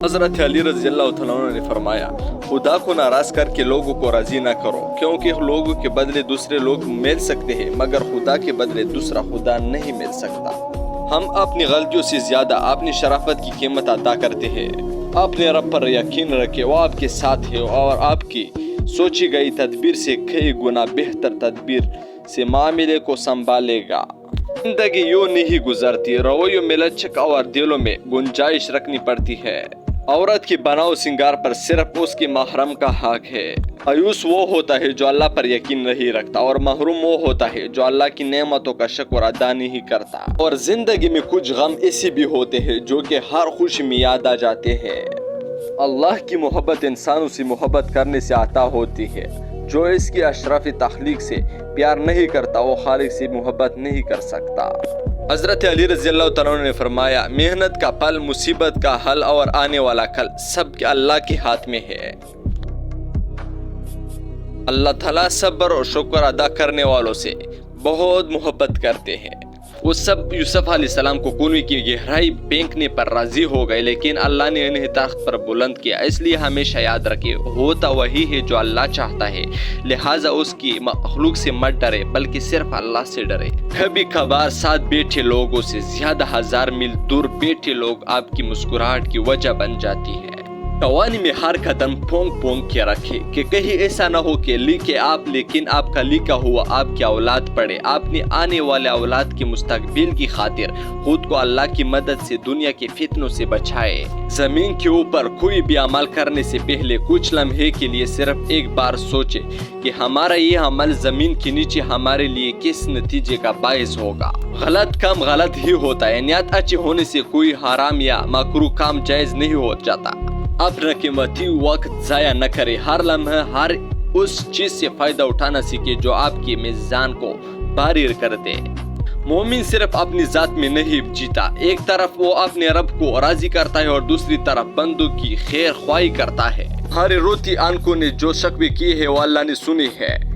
حضرت علی رضی اللہ تعالیٰ عنہ نے فرمایا، خدا کو ناراض کر کے لوگوں کو راضی نہ کرو، کیونکہ لوگوں کے بدلے دوسرے لوگ مل سکتے ہیں مگر خدا کے بدلے دوسرا خدا نہیں مل سکتا۔ ہم اپنی غلطیوں سے زیادہ اپنی شرافت کی قیمت ادا کرتے ہیں۔ اپنے رب پر یقین رکھیں، وہ آپ کے ساتھ ہے اور آپ کی سوچی گئی تدبیر سے کئی گنا بہتر تدبیر سے معاملے کو سنبھالے گا۔ زندگی یوں نہیں گزرتی، رویوں میں لچک اور دلوں میں گنجائش رکھنی پڑتی ہے۔ عورت کی بناؤ سنگار پر صرف اس کی محرم کا حق ہے۔ مایوس وہ ہوتا ہے جو اللہ پر یقین نہیں رکھتا، اور محروم وہ ہوتا ہے جو اللہ کی نعمتوں کا شکر ادا نہیں کرتا۔ اور زندگی میں کچھ غم ایسے بھی ہوتے ہیں جو کہ ہر خوشی میں یاد آ جاتے ہیں۔ اللہ کی محبت انسانوں سے محبت کرنے سے عطا ہوتی ہے۔ جو اس کی اشرفی تخلیق سے پیار نہیں کرتا وہ خالق سے محبت نہیں کر سکتا۔ حضرت علی رضی اللہ تعالیٰ عنہ نے فرمایا، محنت کا پھل، مصیبت کا حل اور آنے والا کل سب کے اللہ کے ہاتھ میں ہے۔ اللہ تعالیٰ صبر اور شکر ادا کرنے والوں سے بہت محبت کرتے ہیں۔ وہ سب یوسف علیہ السلام کو کنویں کی گہرائی پھینکنے پر راضی ہو گئے، لیکن اللہ نے انہیں تخت پر بلند کیا۔ اس لیے ہمیشہ یاد رکھے، ہوتا وہی ہے جو اللہ چاہتا ہے، لہٰذا اس کی مخلوق سے مت ڈرے بلکہ صرف اللہ سے ڈرے۔ کبھی کبھار ساتھ بیٹھے لوگوں سے زیادہ ہزار میل دور بیٹھے لوگ آپ کی مسکراہٹ کی وجہ بن جاتی ہے۔ جوانی میں ہر قدم پھونک پھونک کے رکھے کہ کہیں ایسا نہ ہو کہ لکھے آپ لیکن آپ کا لکھا ہوا آپ کی اولاد پڑھے۔ اپنی آنے والے اولاد کے مستقبل کی خاطر خود کو اللہ کی مدد سے دنیا کے فتنوں سے بچائے۔ زمین کے اوپر کوئی بھی عمل کرنے سے پہلے کچھ لمحے کے لیے صرف ایک بار سوچے کہ ہمارا یہ عمل زمین کے نیچے ہمارے لیے کس نتیجے کا باعث ہوگا۔ غلط کام غلط ہی ہوتا ہے، نیت اچھی ہونے سے کوئی حرام یا مکروہ کام جائز نہیں ہو جاتا۔ اپنا قیمتی وقت ضائع نہ کرے، ہر لمحہ ہر اس چیز سے فائدہ اٹھانا سیکھے جو آپ کے میزان کو بھاری کر دے۔ مومن صرف اپنی ذات میں نہیں جیتا، ایک طرف وہ اپنے رب کو راضی کرتا ہے اور دوسری طرف بندوں کی خیر خواہی کرتا ہے۔ ہماری روتی آنکھوں نے جو شکوے کیے ہیں وہ اللہ نے سنی ہے۔